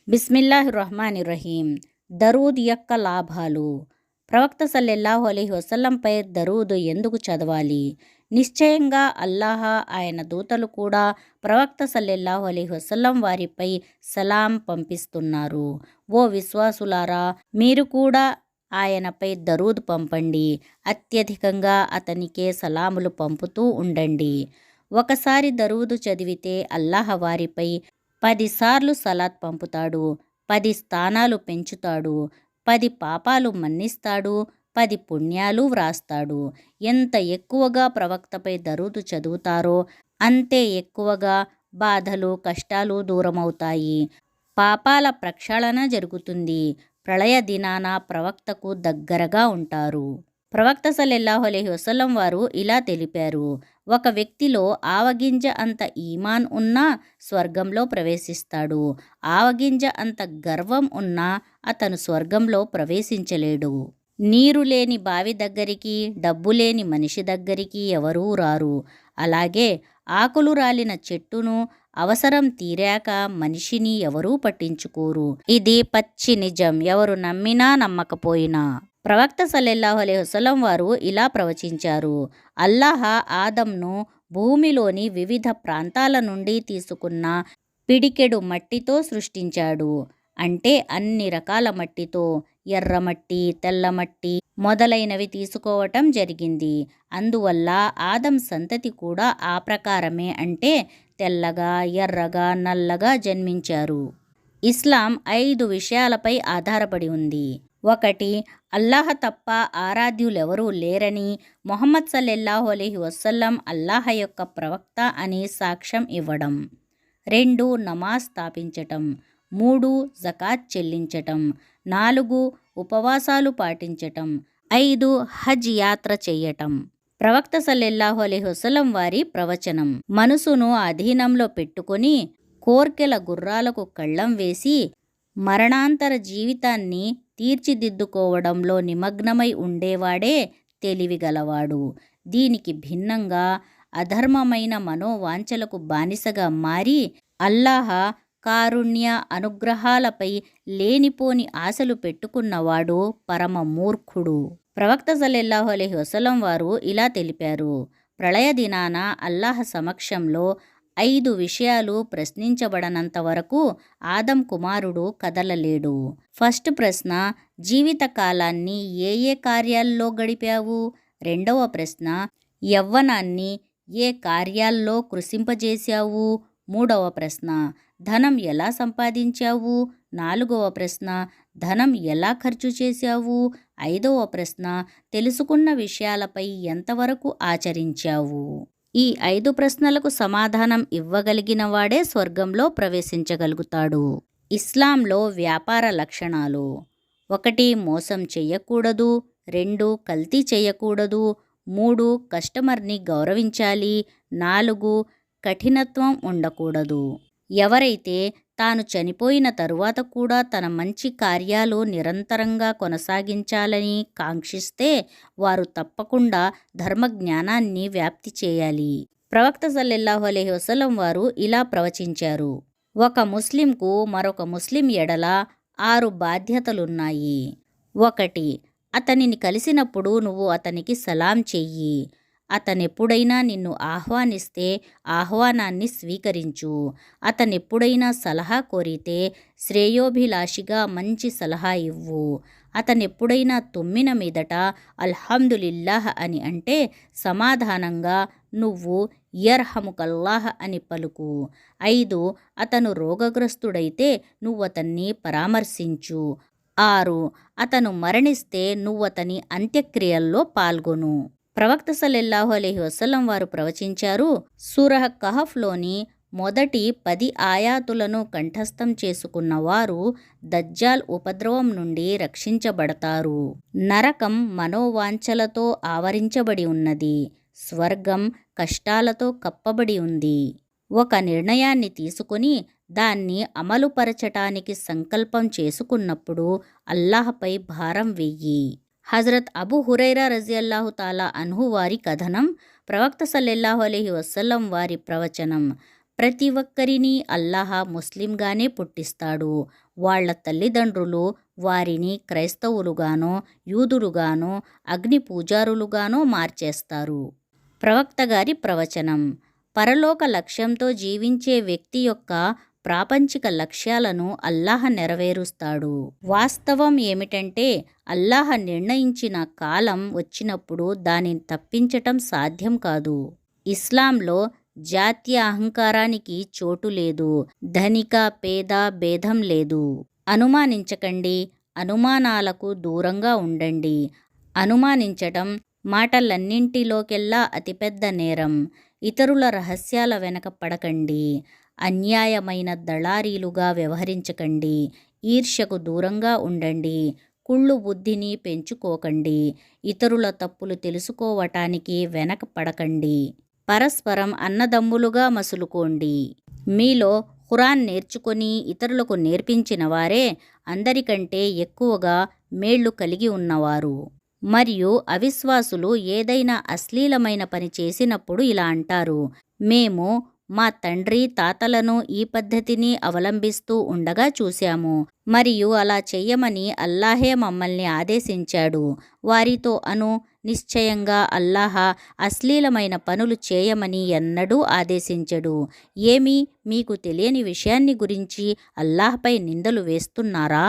బిస్మిల్లాహిర్రహ్మానిర్రహీం. దరూద్ యొక్క లాభాలు. ప్రవక్త సల్లల్లాహు అలైహి వసల్లంపై దరూద్ ఎందుకు చదవాలి? నిశ్చయంగా అల్లాహ్, ఆయన దూతలు కూడా ప్రవక్త సల్లల్లాహు అలైహి వసల్లం వారిపై సలాం పంపిస్తున్నారు. ఓ విశ్వాసులారా, మీరు కూడా ఆయనపై దరూద్ పంపండి. అత్యధికంగా అతనికే సలాములు పంపుతూ ఉండండి. ఒకసారి దరూద్ చదివితే అల్లాహ్ వారిపై 10 సార్లు సలాత్ పంపుతాడు, 10 స్థానాలు పెంచుతాడు, 10 పాపాలు మన్నిస్తాడు, 10 పుణ్యాలు వ్రాస్తాడు. ఎంత ఎక్కువగా ప్రవక్తపై దరూద్ చదువుతారో అంతే ఎక్కువగా బాధలు, కష్టాలు దూరమవుతాయి. పాపాల ప్రక్షాళన జరుగుతుంది. ప్రళయ దినాన ప్రవక్తకు దగ్గరగా ఉంటారు. ప్రవక్త సల్లల్లాహు అలైహి వసల్లం వారు ఇలా తెలిపారు: ఒక వ్యక్తిలో ఆవగింజ అంత ఈమాన్ ఉన్నా స్వర్గంలో ప్రవేశిస్తాడు. ఆవగింజ అంత గర్వం ఉన్నా అతను స్వర్గంలో ప్రవేశించలేడు. నీరు లేని బావి దగ్గరికి, డబ్బు లేని మనిషి దగ్గరికి ఎవరూ రారు. అలాగే ఆకులు రాలిన చెట్టును అవసరం తీరాక మనిషిని ఎవరూ పట్టించుకోరు. ఇది పచ్చి నిజం, ఎవరు నమ్మినా నమ్మకపోయినా. ప్రవక్త సల్లల్లాహు అలైహి వసల్లం వారు ఇలా ప్రవచించారు: అల్లాహ్ ఆదంను భూమిలోని వివిధ ప్రాంతాల నుండి తీసుకున్న పిడికెడు మట్టితో సృష్టించాడు. అంటే అన్ని రకాల మట్టితో, ఎర్రమట్టి, తెల్లమట్టి మొదలైనవి తీసుకోవటం జరిగింది. అందువల్ల ఆదం సంతతి కూడా ఆ ప్రకారమే, అంటే తెల్లగా, ఎర్రగా, నల్లగా జన్మించారు. ఇస్లాం 5 విషయాలపై ఆధారపడి ఉంది. 1. అల్లాహ్ తప్ప ఆరాధ్యులెవరూ లేరని, ముహమ్మద్ సల్లల్లాహు అలైహి వసల్లం అల్లాహ్ యొక్క ప్రవక్త అని సాక్ష్యం ఇవ్వడం. 2. నమాజ్ స్థాపించటం. 3. జకాత్ చెల్లించటం. 4. ఉపవాసాలు పాటించటం. 5. హజ్ యాత్ర చెయ్యటం. ప్రవక్త సల్లల్లాహు అలైహి వసల్లం వారి ప్రవచనం: మనసును అధీనంలో పెట్టుకొని కోర్కెల గుర్రాలకు కళ్ళం వేసి మరణాంతర జీవితాన్ని తీర్చిదిద్దుకోవడంలో నిమగ్నమై ఉండేవాడే తెలివిగలవాడు. దీనికి భిన్నంగా అధర్మమైన మనోవాంఛలకు బానిసగా మారి అల్లాహ్ కారుణ్య అనుగ్రహాలపై లేనిపోని ఆశలు పెట్టుకున్నవాడు పరమ మూర్ఖుడు. ప్రవక్త సల్లల్లాహు అలైహి వసల్లం వారు ఇలా తెలిపారు: ప్రళయ దినాన అల్లాహ్ సమక్షంలో 5 విషయాలు ప్రశ్నించబడనంత వరకు ఆదం కుమారుడు కదలలేడు. ఫస్ట్ ప్రశ్న: జీవితకాలాన్ని ఏ ఏ కార్యాల్లో గడిపావు? 2వ ప్రశ్న: యవ్వనాన్ని ఏ కార్యాల్లో కృశింపజేశావు? 3వ ప్రశ్న: ధనం ఎలా సంపాదించావు? 4వ ప్రశ్న: ధనం ఎలా ఖర్చు చేశావు? 5వ ప్రశ్న: తెలుసుకున్న విషయాలపై ఎంతవరకు ఆచరించావు? ఈ 5 ప్రశ్నలకు సమాధానం ఇవ్వగలిగిన వాడే స్వర్గంలో ప్రవేశించగలుగుతాడు. ఇస్లాంలో వ్యాపార లక్షణాలు: 1. మోసం చెయ్యకూడదు. 2. కల్తీ చేయకూడదు. 3. కస్టమర్ని గౌరవించాలి. 4. కఠినత్వం ఉండకూడదు. ఎవరైతే తాను చనిపోయిన తరువాత కూడా తన మంచి కార్యాలు నిరంతరంగా కొనసాగించాలని కాంక్షిస్తే వారు తప్పకుండా ధర్మజ్ఞానాన్ని వ్యాప్తి చేయాలి. ప్రవక్త సల్లల్లాహు అలైహి వసల్లం వారు ఇలా ప్రవచించారు: ఒక ముస్లింకు మరొక ముస్లిం ఎడల 6 బాధ్యతలున్నాయి. 1. అతనిని కలిసినప్పుడు నువ్వు అతనికి సలాం చెయ్యి. అతనెప్పుడైనా నిన్ను ఆహ్వానిస్తే ఆహ్వానాన్ని స్వీకరించు. అతనెప్పుడైనా సలహా కోరితే శ్రేయోభిలాషిగా మంచి సలహా ఇవ్వు. అతనెప్పుడైనా తుమ్మిన మీదట అల్హమ్దులిల్లాహ్ అని అంటే సమాధానంగా నువ్వు యర్హముకల్లాహ్ అని పలుకు. 5. అతను రోగగ్రస్తుడైతే నువ్వతన్ని పరామర్శించు. 6. అతను మరణిస్తే నువ్వతని అంత్యక్రియల్లో పాల్గొను. ప్రవక్త సల్లల్లాహు అలైహి వసల్లం వారు ప్రవచించారు: సూరహ్ కహఫ్లోని మొదటి 10 ఆయాతులను కంఠస్థం చేసుకున్న వారు దజ్జాల్ ఉపద్రవం నుండి రక్షించబడతారు. నరకం మనోవాంఛలతో ఆవరించబడి ఉన్నది. స్వర్గం కష్టాలతో కప్పబడి ఉంది. ఒక నిర్ణయాన్ని తీసుకుని దాన్ని అమలుపరచటానికి సంకల్పం చేసుకున్నప్పుడు అల్లాహ్పై భారం వెయ్యి. హజరత్ అబూ హురైరా రజియల్లాహు తాలా అన్హు వారి కథనం, ప్రవక్త సల్లల్లాహు అలైహి వసల్లం వారి ప్రవచనం: ప్రతి ఒక్కరిని అల్లాహ్ ముస్లింగానే పుట్టిస్తాడు. వాళ్ళ తల్లిదండ్రులు వారిని క్రైస్తవులుగానో, యూదులుగానో, అగ్ని పూజారులుగానో మార్చేస్తారు. ప్రవక్త గారి ప్రవచనం: పరలోక లక్ష్యంతో జీవించే వ్యక్తి యొక్క ప్రాపంచిక లక్ష్యాలను అల్లాహ్ నెరవేరుస్తాడు. వాస్తవం ఏమిటంటే అల్లాహ్ నిర్ణయించిన కాలం వచ్చినప్పుడు దానిని తప్పించటం సాధ్యం కాదు. ఇస్లాంలో జాతీయ అహంకారానికి చోటు లేదు. ధనిక పేద భేదం లేదు. అనుమానించకండి, అనుమానాలకు దూరంగా ఉండండి. అనుమానించటం మాటలన్నింటిలోకెల్లా అతిపెద్ద నేరం. ఇతరుల రహస్యాల వెనక పడకండి. అన్యాయమైన దళారీలుగా వ్యవహరించకండి. ఈర్ష్యకు దూరంగా ఉండండి. కుళ్ళు బుద్ధిని పెంచుకోకండి. ఇతరుల తప్పులు తెలుసుకోవటానికి వెనక పడకండి. పరస్పరం అన్నదమ్ములుగా మసులుకోండి. మీలో ఖురాన్ నేర్చుకొని ఇతరులకు నేర్పించిన వారే అందరికంటే ఎక్కువగా మేళ్లు కలిగి ఉన్నవారు. మరియు అవిశ్వాసులు ఏదైనా అశ్లీలమైన పని చేసినప్పుడు ఇలా అంటారు: మేము మా తండ్రి తాతలను ఈ పద్ధతిని అవలంబిస్తూ ఉండగా చూశాము, మరియు అలా చెయ్యమని అల్లాహే మమ్మల్ని ఆదేశించాడు. వారితో నిశ్చయంగా అల్లాహ్ అశ్లీలమైన పనులు చేయమని ఎన్నడూ ఆదేశించడు. ఏమీ మీకు తెలియని విషయాన్ని గురించి అల్లాహ్పై నిందలు వేస్తున్నారా?